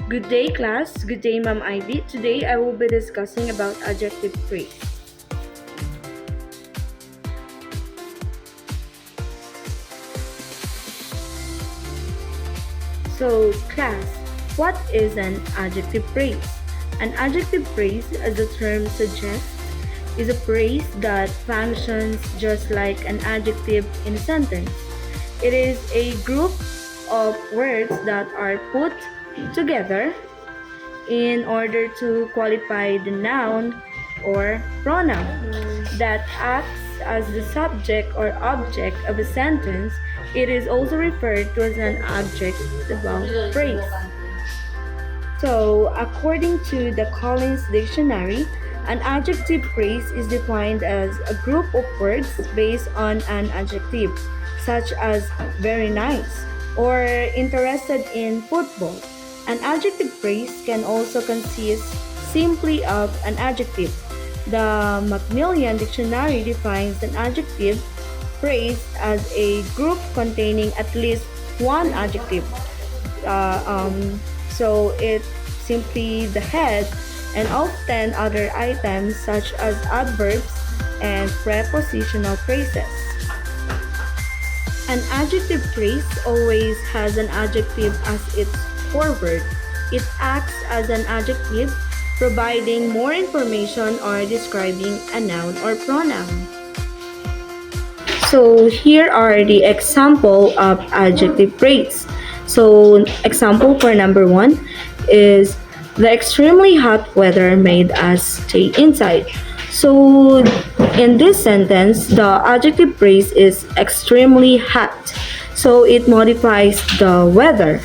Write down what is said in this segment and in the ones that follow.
Good day, class. Good day, Ma'am Ivy. Today I will be discussing about adjective phrase. So, class, what is an adjective phrase? An adjective phrase, as the term suggests, is a phrase that functions just like an adjective in a sentence. It is a group of words that are put together in order to qualify the noun or pronoun that acts as the subject or object of a sentence. It is also referred to as an adjective phrase. So, according to the Collins Dictionary, an adjective phrase is defined as a group of words based on an adjective, such as very nice or interested in football. An adjective phrase can also consist simply of an adjective. The Macmillan Dictionary defines an adjective phrase as a group containing at least one adjective. Uh, um, so it's simply the head and often other items such as adverbs and prepositional phrases. An adjective phrase always has an adjective as its foreword. It acts as an adjective, providing more information or describing a noun or pronoun. So here are the example of adjective phrase. So example for number one is the extremely hot weather made us stay inside. So in this sentence, the adjective phrase is extremely hot. So it modifies the weather.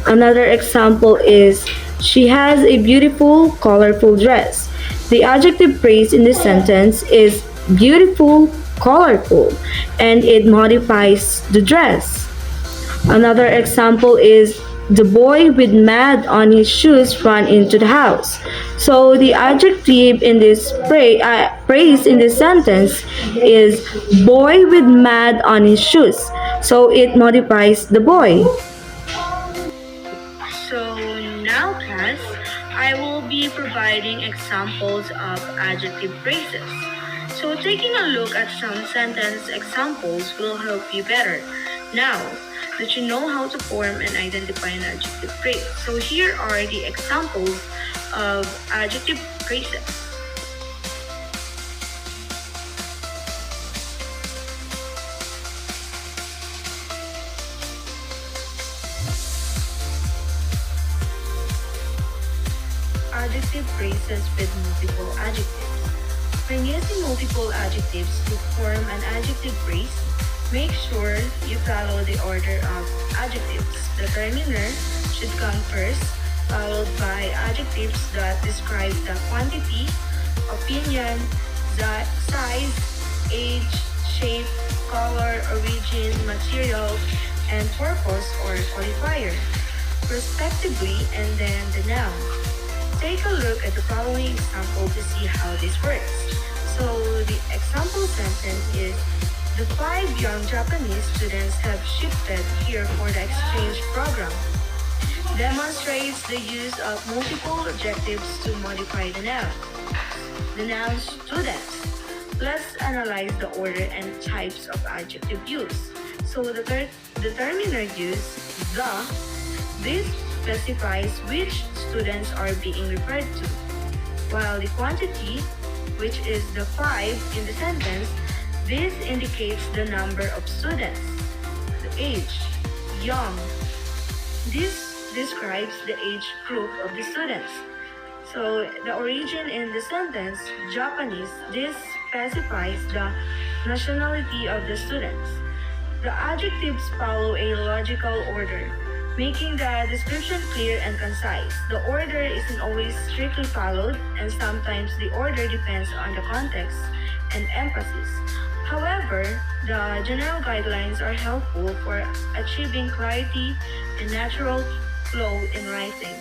Another example is she has a beautiful, colorful dress. The adjective phrase in this sentence is beautiful, colorful, and it modifies the dress. Another example is the boy with mud on his shoes ran into the house. So the adjective in this phrase in this sentence is boy with mud on his shoes. So it modifies the boy. So now, class, I will be providing examples of adjective phrases. So taking a look at some sentence examples will help you better. Now that you know how to form and identify an adjective phrase. So here are the examples of adjective phrases. Adjective phrases with multiple adjectives. When using multiple adjectives to form an adjective phrase, make sure you follow the order of adjectives. The determiner should come first, followed by adjectives that describe the quantity, opinion, size, age, shape, color, origin, material, and purpose or qualifier, respectively, and then the noun. Take a look at the following example to see how this works. So the example sentence is, the 5 young Japanese students have shifted here for the exchange program. Demonstrates the use of multiple adjectives to modify the noun. The noun students. Let's analyze the order and types of adjective use. So the determiner use the. This specifies which students are being referred to, while the quantity, which is the 5 in the sentence, this indicates the number of students. The age, young. This describes the age group of the students. So the origin in the sentence, Japanese, this specifies the nationality of the students. The adjectives follow a logical order, making the description clear and concise. The order isn't always strictly followed, and sometimes the order depends on the context and emphasis. However, the general guidelines are helpful for achieving clarity and natural flow in writing.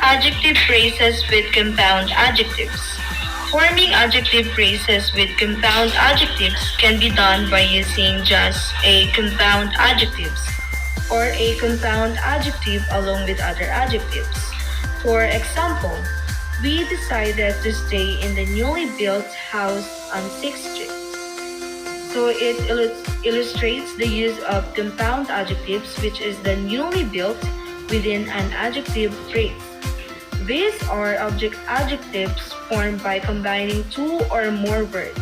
Adjective phrases with compound adjectives. Forming adjective phrases with compound adjectives can be done by using just a compound adjectives or a compound adjective along with other adjectives. For example, we decided to stay in the newly built house on 6th Street. So it illustrates the use of compound adjectives, which is the newly built within an adjective phrase. These are adjectives formed by combining two or more words.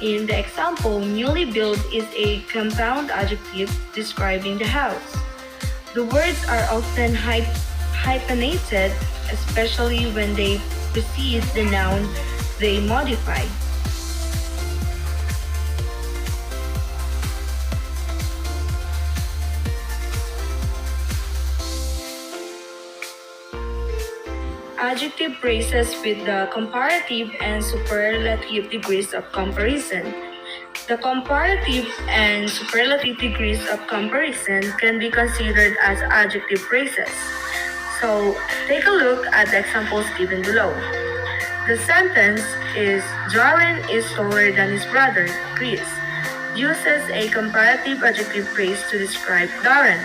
In the example, newly built is a compound adjective describing the house. The words are often hyphenated, especially when they precede the noun they modify. Adjective phrases with the comparative and superlative degrees of comparison. The comparative and superlative degrees of comparison can be considered as adjective phrases. So, take a look at the examples given below. The sentence is, Darren is taller than his brother, Chris, uses a comparative adjective phrase to describe Darren.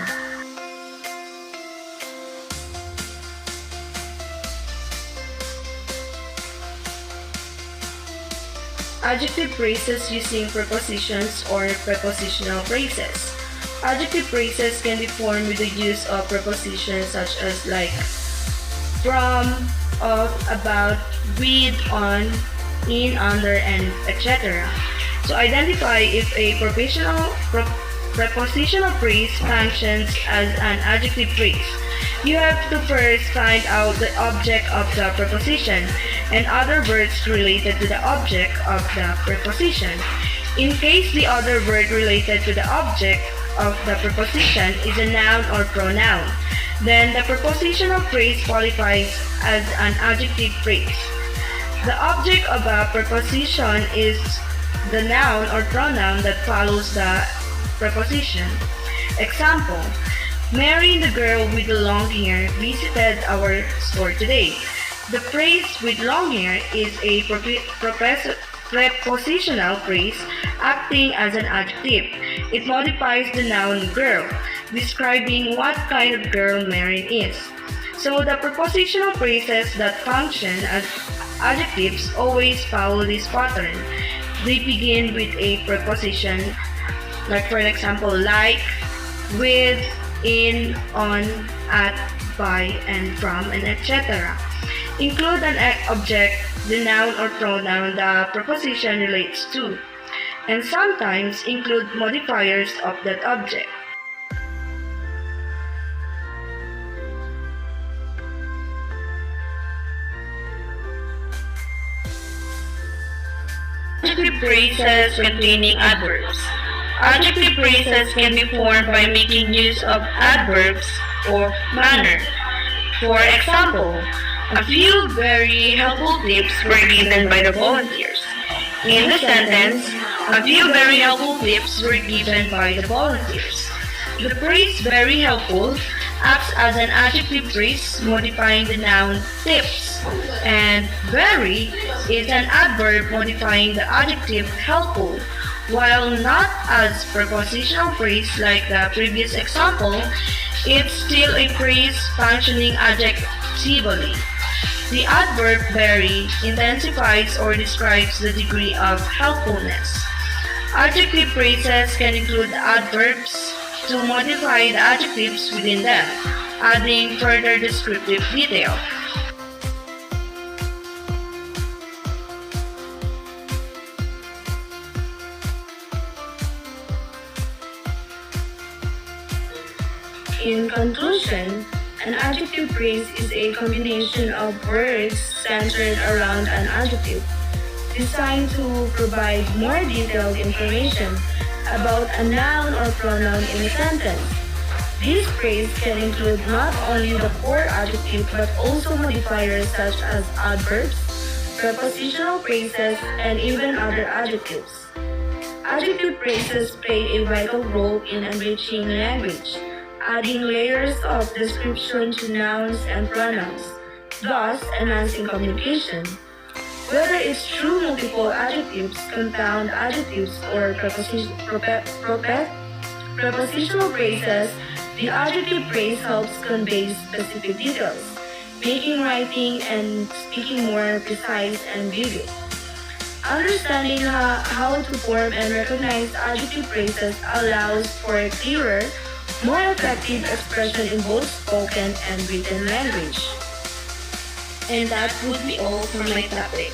Adjective phrases using prepositions or prepositional phrases. Adjective phrases can be formed with the use of prepositions such as like, from, of, about, with, on, in, under, and etc. To identify if a prepositional phrase functions as an adjective phrase, you have to first find out the object of the preposition and other words related to the object of the preposition. In case the other word related to the object of the preposition is a noun or pronoun, then the prepositional phrase qualifies as an adjective phrase. The object of a preposition is the noun or pronoun that follows the preposition. Example, Mary, the girl with the long hair, visited our store today. The phrase with long hair is a prepositional phrase acting as an adjective. It modifies the noun girl, describing what kind of girl Mary is. So the prepositional phrases that function as adjectives always follow this pattern. They begin with a preposition, like for example, like, with, in, on, at, by, and from, and etc. Include an object, the noun or pronoun the preposition relates to, and sometimes include modifiers of that object. Adjective phrases containing adverbs. Adjective phrases can be formed by making use of adverbs or manner. For example, a few very helpful tips were given by the volunteers. In the sentence, a few very helpful tips were given by the volunteers. The phrase very helpful acts as an adjective phrase modifying the noun tips, and very is an adverb modifying the adjective helpful. While not as prepositional phrase like the previous example, it's still a phrase functioning adjectively. The adverb very intensifies or describes the degree of helpfulness. Adjective phrases can include adverbs to modify the adjectives within them, adding further descriptive detail. In conclusion, an adjective phrase is a combination of words centered around an adjective, designed to provide more detailed information about a noun or pronoun in a sentence. This phrase can include not only the core adjective but also modifiers such as adverbs, prepositional phrases, and even other adjectives. Adjective phrases play a vital role in enriching language, adding layers of description to nouns and pronouns. thus enhancing communication. Whether it's through multiple adjectives, compound adjectives, or prepositional phrases, the adjective phrase helps convey specific details, making writing and speaking more precise and vivid. Understanding how to form and recognize adjective phrases allows for a clearer, more effective expression in both spoken and written language. And that would be all for my topic.